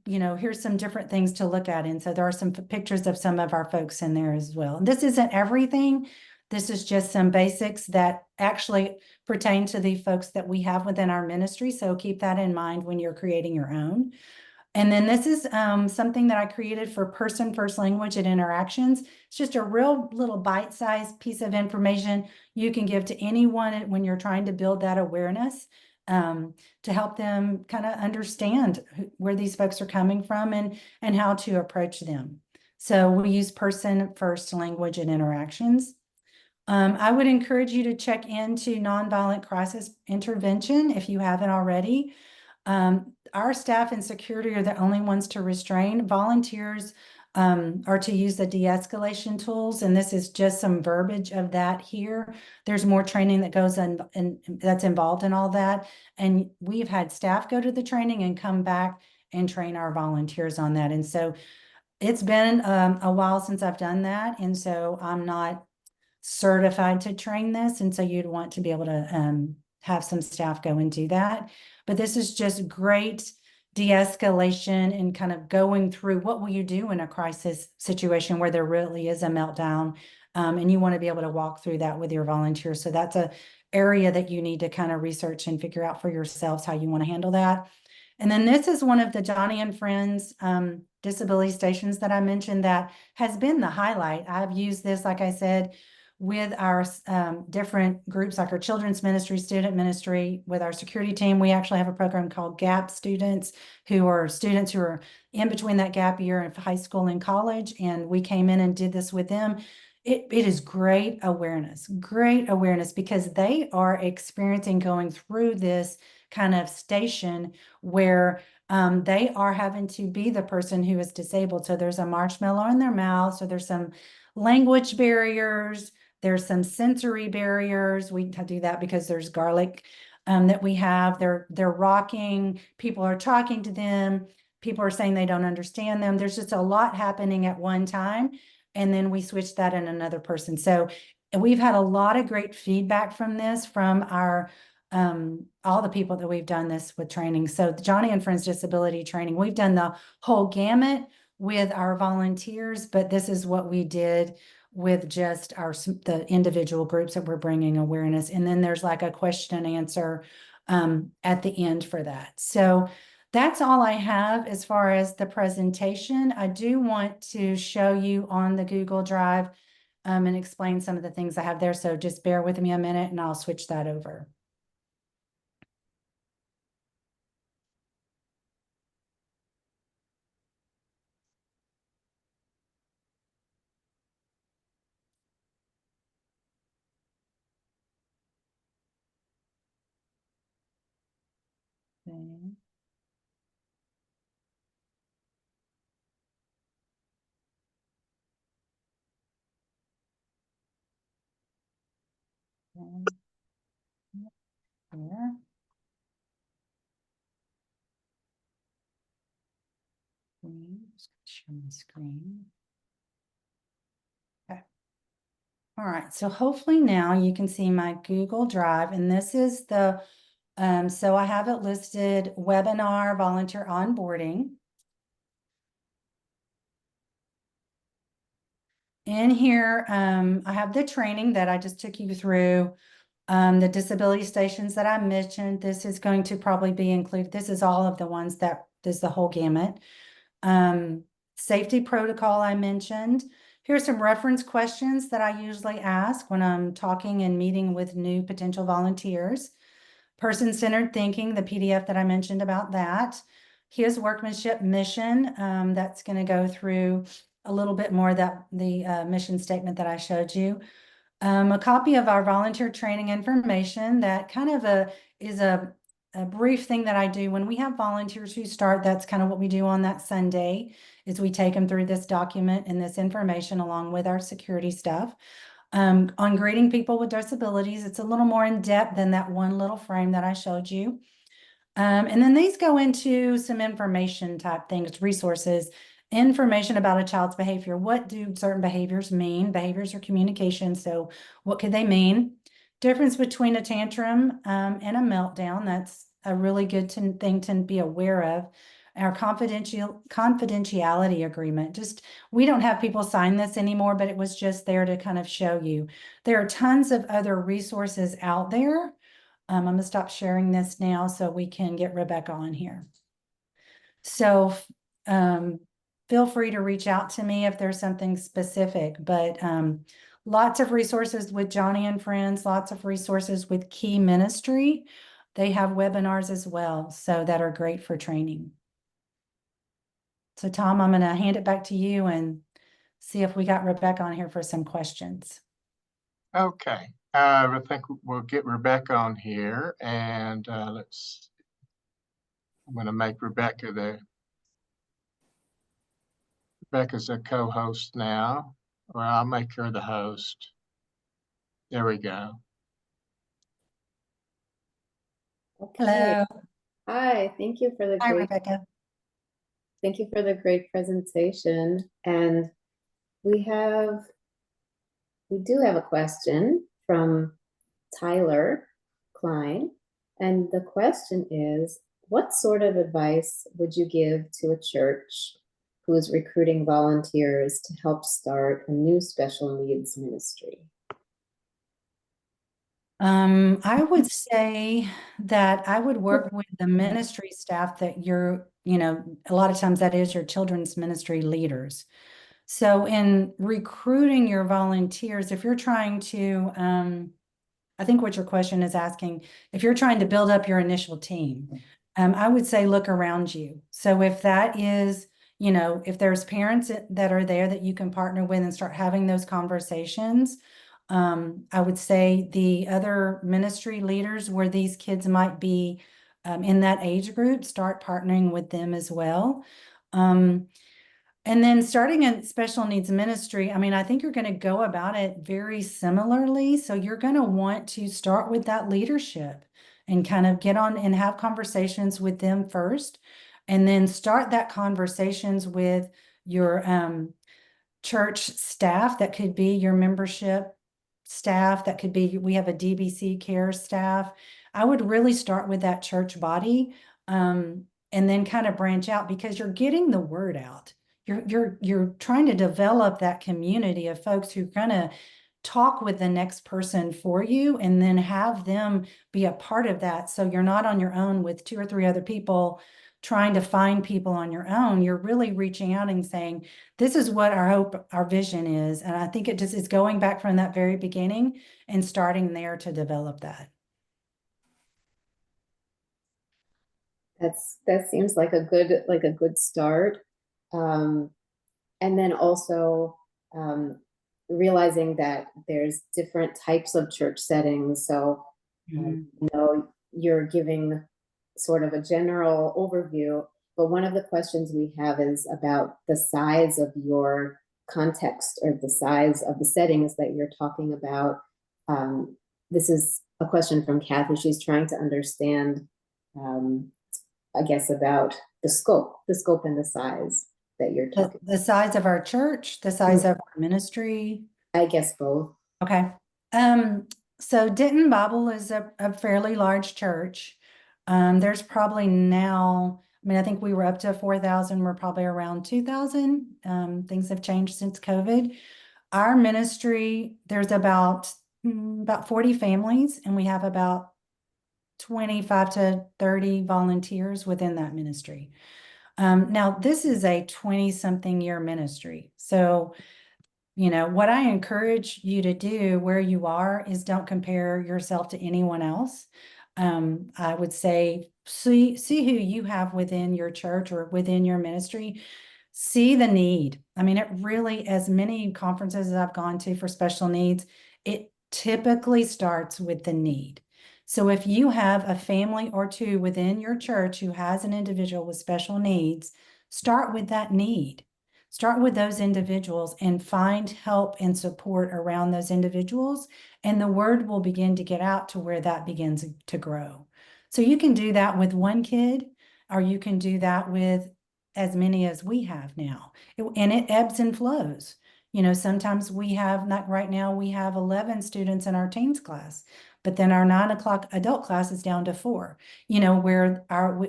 B: here's some different things to look at. And so there are some pictures of some of our folks in there as well. And this isn't everything. This is just some basics that actually pertain to the folks that we have within our ministry. So keep that in mind when you're creating your own. And then this is something that I created for person first language and interactions. It's just a real little bite-sized piece of information you can give to anyone when you're trying to build that awareness, to help them kind of understand where these folks are coming from and how to approach them. So we use person first language and interactions. I would encourage you to check into nonviolent crisis intervention if you haven't already. Our staff and security are the only ones to restrain. Volunteers are to use the de-escalation tools, and this is just some verbiage of that here. There's more training that goes in and that's involved in all that. And we've had staff go to the training and come back and train our volunteers on that. And so it's been a while since I've done that. And so I'm not certified to train this. And so you'd want to be able to have some staff go and do that. But this is just great de-escalation and kind of going through what will you do in a crisis situation where there really is a meltdown. And you want to be able to walk through that with your volunteers. So that's a area that you need to kind of research and figure out for yourselves how you want to handle that. And then this is one of the Johnny and Friends disability stations that I mentioned that has been the highlight. I've used this, like I said, with our different groups, like our children's ministry, student ministry, with our security team. We actually have a program called GAP students who are in between that gap year of high school and college. And we came in and did this with them. It is great awareness because they are experiencing going through this kind of station where they are having to be the person who is disabled. So there's a marshmallow in their mouth. So there's some language barriers. There's some sensory barriers. We do that because there's garlic that we have. They're rocking. People are talking to them. People are saying they don't understand them. There's just a lot happening at one time. And then we switch that in another person. So we've had a lot of great feedback from this, from our all the people that we've done this with training. So the Johnny and Friends disability training, we've done the whole gamut with our volunteers, but this is what we did with just the individual groups that we're bringing awareness. And then there's like a question and answer at the end for that. So that's all I have as far as the presentation. I do want to show you on the Google Drive and explain some of the things I have there. So just bear with me a minute and I'll switch that over. Okay. Here. Just share my screen. Okay. All right. So hopefully now you can see my Google Drive, and this is the so I have it listed webinar volunteer onboarding. In here, I have the training that I just took you through, the disability stations that I mentioned. This is going to probably be included. This is all of the ones that is the whole gamut. Safety protocol I mentioned. Here's some reference questions that I usually ask when I'm talking and meeting with new potential volunteers. Person-centered thinking, the PDF that I mentioned about that. His workmanship mission, that's going to go through a little bit more that the mission statement that I showed you. A copy of our volunteer training information that kind of is a brief thing that I do when we have volunteers who start. That's kind of what we do on that Sunday, is we take them through this document and this information along with our security staff. On greeting people with disabilities, it's a little more in depth than that one little frame that I showed you. And then these go into some information type things, resources, information about a child's behavior. What do certain behaviors mean? Behaviors are communication. So what could they mean? Difference between a tantrum and a meltdown. That's a really good thing to be aware of. Our confidentiality agreement. Just, we don't have people sign this anymore, but it was just there to kind of show you. There are tons of other resources out there. I'm going to stop sharing this now so we can get Rebecca on here. So feel free to reach out to me if there's something specific, but lots of resources with Johnny and Friends, lots of resources with Key Ministry. They have webinars as well, so that are great for training. So Tom, I'm going to hand it back to you and see if we got Rebecca on here for some questions.
A: Okay. I think we'll get Rebecca on here, and I'm going to make Rebecca's a co-host now, or I'll make her the host. There we go.
C: Okay.
B: Hello.
C: Hi, thank you for the
B: Hi,
C: great
B: Rebecca.
C: thank you for the great presentation. And we do have a question from Tyler Klein. And the question is, what sort of advice would you give to a church who is recruiting volunteers to help start a new special needs ministry?
B: I would say that I would work with the ministry staff that a lot of times that is your children's ministry leaders. So in recruiting your volunteers, if you're trying to, I think what your question is asking, if you're trying to build up your initial team, I would say look around you. So if that is, if there's parents that are there that you can partner with and start having those conversations, I would say the other ministry leaders where these kids might be in that age group, start partnering with them as well. And then starting a special needs ministry, I think you're going to go about it very similarly. So you're going to want to start with that leadership and kind of get on and have conversations with them first, and then start that conversations with your church staff. That could be your membership staff. That could be, we have a DBC care staff. I would really start with that church body and then kind of branch out, because you're getting the word out. You're trying to develop that community of folks who are going to talk with the next person for you and then have them be a part of that. So you're not on your own with 2 or 3 other people trying to find people on your own. You're really reaching out and saying, this is what our hope, our vision is. And I think it just is going back from that very beginning and starting there to develop that.
C: That seems like a good start. And then also realizing that there's different types of church settings. So, you're giving sort of a general overview, but one of the questions we have is about the size of your context or the size of the settings that you're talking about. This is a question from Kathy. She's trying to understand, I guess, about the scope and the size that you're talking.
B: The size of our church, the size of our ministry.
C: I guess both.
B: Okay. So Denton Bible is a fairly large church. There's probably now, I think we were up to 4,000. We're probably around 2,000. Things have changed since COVID. Our ministry, there's about 40 families, and we have about 25 to 30 volunteers within that ministry. Now, this is a 20-something year ministry. So, what I encourage you to do where you are is don't compare yourself to anyone else. I would say, see who you have within your church or within your ministry. see the need. I mean, it really, as many conferences as I've gone to for special needs, it typically starts with the need. So if you have a family or two within your church who has an individual with special needs, start with that need. Start with those individuals and find help and support around those individuals, and the word will begin to get out to where that begins to grow. So you can do that with one kid, or you can do that with as many as we have now. And it ebbs and flows. You know, sometimes we have, not right now, we have 11 students in our teens class, but then our 9 o'clock adult class is down to 4, you know, where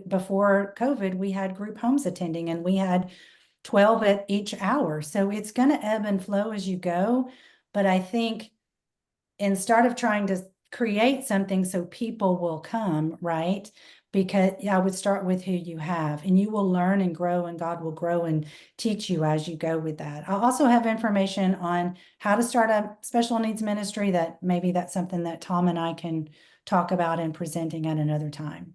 B: before COVID, we had group homes attending and we had 12 at each hour. So it's going to ebb and flow as you go. But I think instead of trying to create something so people will come, right? Because I would start with who you have, and you will learn and grow, and God will grow and teach you as you go with that. I'll also have information on how to start a special needs ministry. That maybe that's something that Tom and I can talk about in presenting at another time.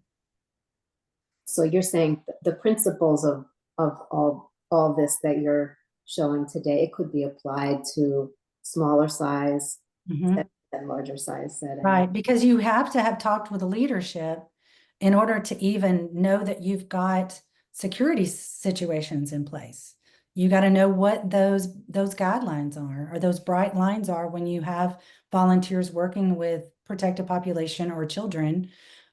C: So you're saying the principles of all this that you're showing today, it could be applied to smaller size
B: Mhm.
C: and larger size setting.
B: Right, because you have to have talked with the leadership in order to even know that you've got security situations in place. You got to know what those guidelines are, or those bright lines are when you have volunteers working with protected population or children.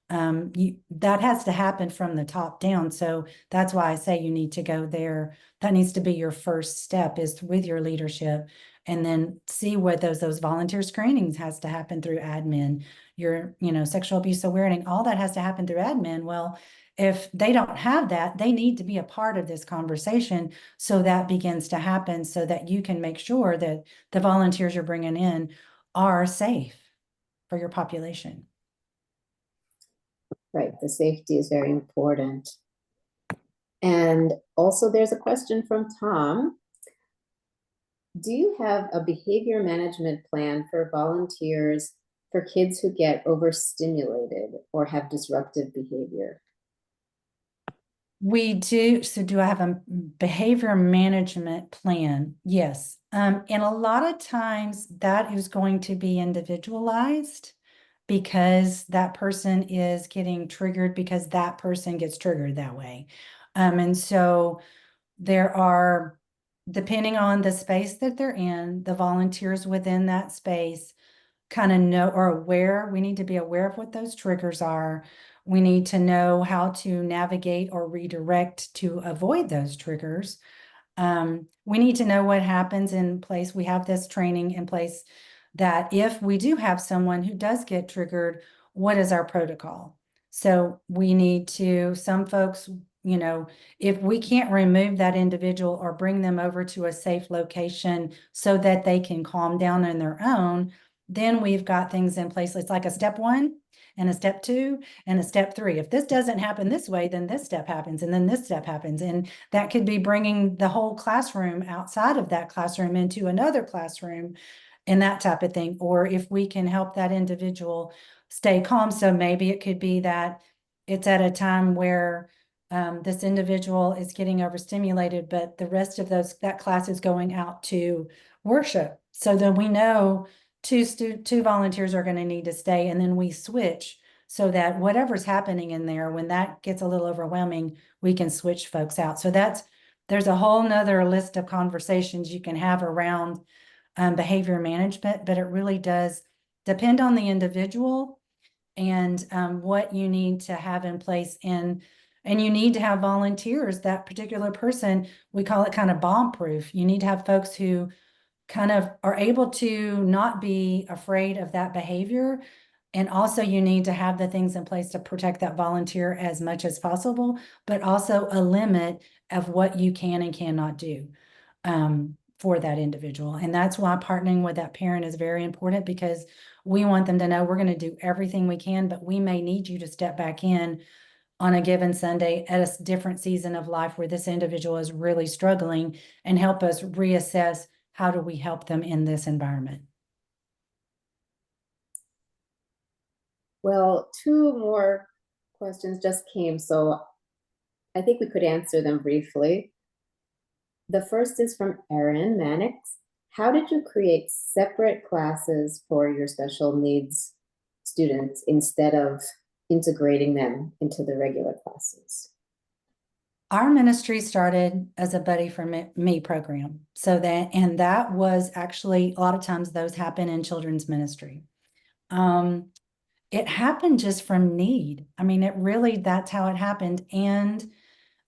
B: That has to happen from the top down. So that's why I say you need to go there. That needs to be your first step, is with your leadership, and then see what those volunteer screenings has to happen through admin. Your, sexual abuse awareness, all that has to happen through admin. Well, if they don't have that, they need to be a part of this conversation, so that begins to happen, so that you can make sure that the volunteers you're bringing in are safe for your population.
C: Right, the safety is very important. And also there's a question from Tom. Do you have a behavior management plan for volunteers for kids who get overstimulated or have disruptive behavior?
B: We do. So do I have a behavior management plan? Yes. And a lot of times that is going to be individualized, because that person is getting triggered because that person gets triggered that way. And so there are, depending on the space that they're in, the volunteers within that space kind of know, or aware. We need to be aware of what those triggers are. We need to know how to navigate or redirect to avoid those triggers. We need to know what happens in place. We have this training in place that if we do have someone who does get triggered, what is our protocol? So we need to, some folks, if we can't remove that individual or bring them over to a safe location so that they can calm down on their own, then we've got things in place. It's like a step 1 and a step 2 and a step 3. If this doesn't happen this way, then this step happens, and then this step happens. And that could be bringing the whole classroom outside of that classroom into another classroom and that type of thing. Or if we can help that individual stay calm. So maybe it could be that it's at a time where this individual is getting overstimulated, but the rest of that class is going out to worship. So then we know two volunteers are going to need to stay, and then we switch, so that whatever's happening in there, when that gets a little overwhelming, we can switch folks out. So there's a whole nother list of conversations you can have around behavior management, but it really does depend on the individual and what you need to have in place. And you need to have volunteers. That particular person, we call it kind of bomb proof. You need to have folks who kind of are able to not be afraid of that behavior. And also you need to have the things in place to protect that volunteer as much as possible, but also a limit of what you can and cannot do for that individual. And that's why partnering with that parent is very important, because we want them to know we're going to do everything we can, but we may need you to step back in on a given Sunday at a different season of life where this individual is really struggling, and help us reassess, how do we help them in this environment?
C: Well, 2 more questions just came, so I think we could answer them briefly. The first is from Erin Mannix. How did you create separate classes for your special needs students instead of integrating them into the regular classes?
B: Our ministry started as a Buddy for Me program. That was actually, a lot of times those happen in children's ministry. It happened just from need. I mean, that's how it happened. And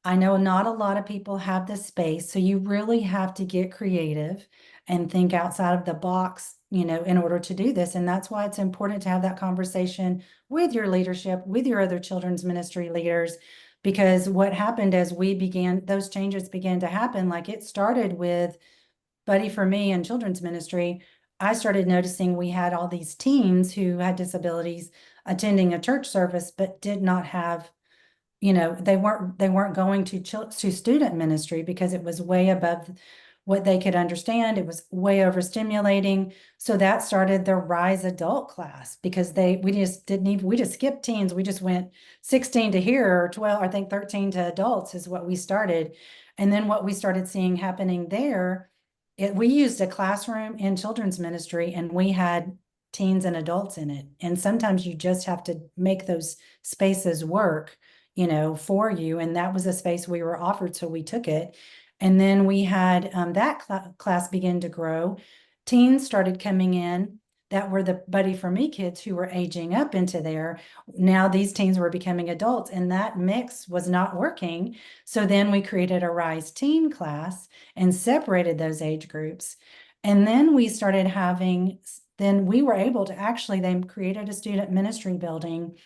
B: I know not a lot of people have the space, so you really have to get creative and think outside of the box, in order to do this. And that's why it's important to have that conversation with your leadership, with your other children's ministry leaders, because what happened as those changes began to happen, like it started with Buddy for Me and children's ministry. I started noticing we had all these teens who had disabilities attending a church service, but did not have, they weren't going to student ministry because it was way above what they could understand. It was way overstimulating. So that started the Rise adult class, because we just skipped teens. We just went 16 to here, or 12, I think 13 to adults is what we started. And then what we started seeing happening there, we used a classroom in children's ministry, and we had teens and adults in it. And sometimes you just have to make those spaces work, for you. And that was a space we were offered, so we took it. And then we had that class begin to grow. Teens started coming in that were the Buddy for Me kids who were aging up into there. Now these teens were becoming adults, and that mix was not working. So then we created a Rise teen class and separated those age groups. And then we started then we were able to they created a student ministry building,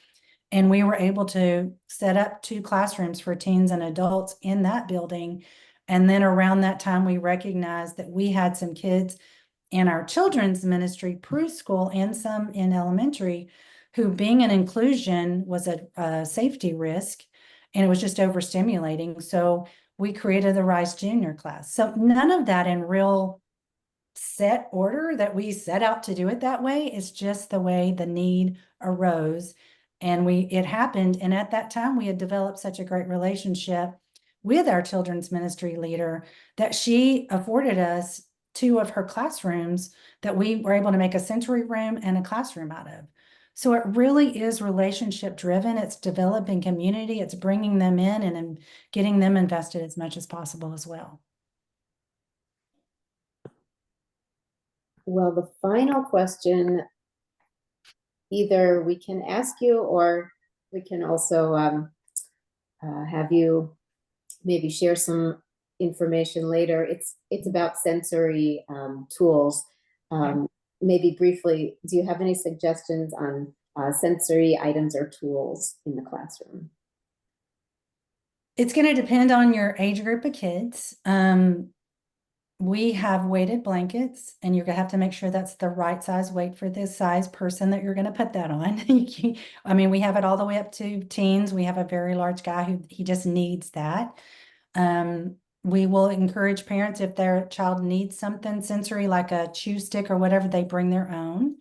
B: and we were able to set up 2 classrooms for teens and adults in that building. And then around that time, we recognized that we had some kids in our children's ministry, preschool, and some in elementary, who, being an inclusion, was a safety risk, and it was just overstimulating. So we created the Rise Junior class. So none of that in real set order that we set out to do it that way. It's just the way the need arose, and it happened. And at that time, we had developed such a great relationship with our children's ministry leader that she afforded us 2 of her classrooms that we were able to make a sensory room and a classroom out of. So it really is relationship driven. It's developing community. It's bringing them in and getting them invested as much as possible as well.
C: Well, the final question, either we can ask you, or we can also have you maybe share some information later. It's about sensory tools. Maybe briefly, do you have any suggestions on sensory items or tools in the classroom?
B: It's going to depend on your age group of kids. We have weighted blankets, and you're going to have to make sure that's the right size weight for this size person that you're going to put that on. I mean, we have it all the way up to teens. We have a very large guy who he just needs that. We will encourage parents, if their child needs something sensory, like a chew stick or whatever, they bring their own.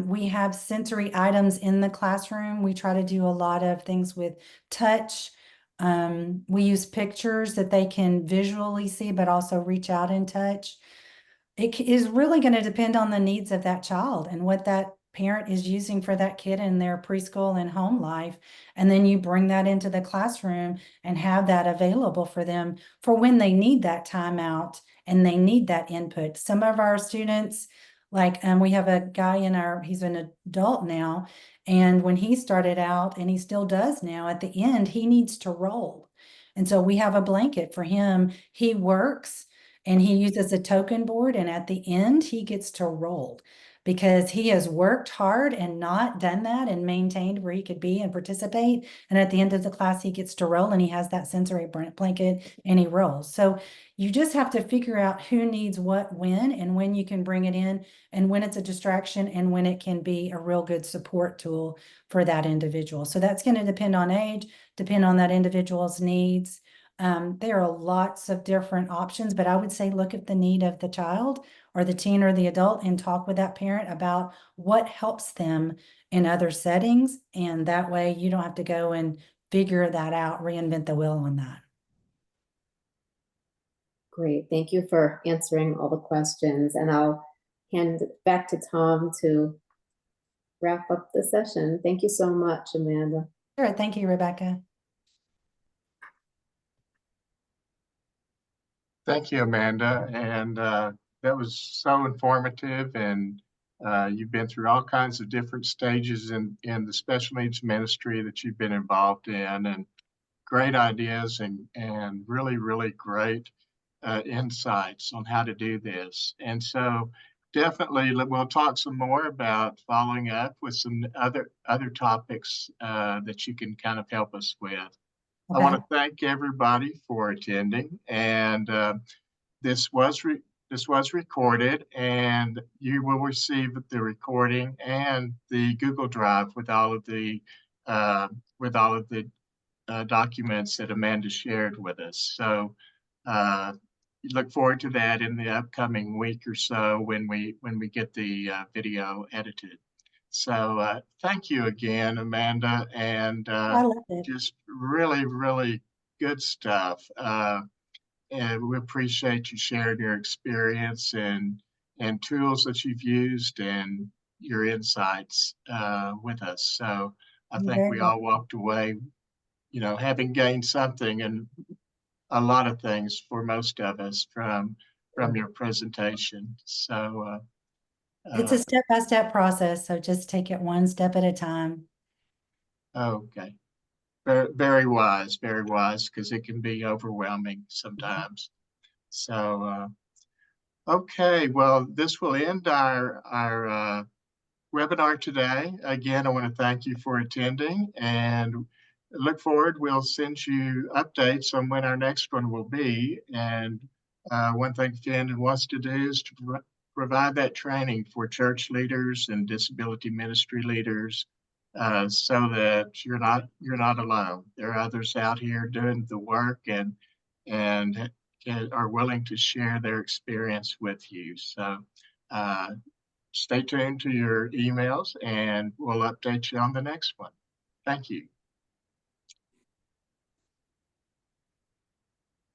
B: We have sensory items in the classroom. We try to do a lot of things with touch. We use pictures that they can visually see, but also reach out and touch. It is really going to depend on the needs of that child and what that parent is using for that kid in their preschool and home life. And then you bring that into the classroom and have that available for them for when they need that time out and they need that input. Some of our students, like we have a guy he's an adult now, and when he started out, and he still does now, at the end, he needs to roll. And so we have a blanket for him. He works and he uses a token board, and at the end, he gets to roll because he has worked hard and not done that and maintained where he could be and participate. And at the end of the class, he gets to roll, and he has that sensory blanket and he rolls. So you just have to figure out who needs what when, and when you can bring it in, and when it's a distraction, and when it can be a real good support tool for that individual. So that's going to depend on age, depend on that individual's needs. There are lots of different options, but I would say look at the need of the child or the teen or the adult and talk with that parent about what helps them in other settings. And that way you don't have to go and figure that out, reinvent the wheel on that.
C: Great. Thank you for answering all the questions. And I'll hand it back to Tom to wrap up the session. Thank you so much, Amanda.
B: Sure. Thank you, Rebecca.
A: Thank you, Amanda. And that was so informative. And you've been through all kinds of different stages in the special needs ministry that you've been involved in, and great ideas and really, really great insights on how to do this. And so definitely we'll talk some more about following up with some other topics that you can kind of help us with. I want to thank everybody for attending, and this was recorded, and you will receive the recording and the Google Drive with all of the documents that Amanda shared with us. So look forward to that in the upcoming week or so when we get the video edited. So thank you again, Amanda, and
B: I loved it.
A: just really, really good stuff. And we appreciate you sharing your experience and tools that you've used and your insights with us. So I think we all walked away, having gained something, and a lot of things for most of us from your presentation. So
B: it's a step-by-step process, so just take it one step at a time.
A: Okay. Very, very wise, because it can be overwhelming sometimes. So, okay, well, this will end our webinar today. Again, I want to thank you for attending, and look forward. We'll send you updates on when our next one will be. And one thing Finn wants to do is to provide that training for church leaders and disability ministry leaders, so that you're not alone. There are others out here doing the work and are willing to share their experience with you. So stay tuned to your emails, and we'll update you on the next one. Thank you.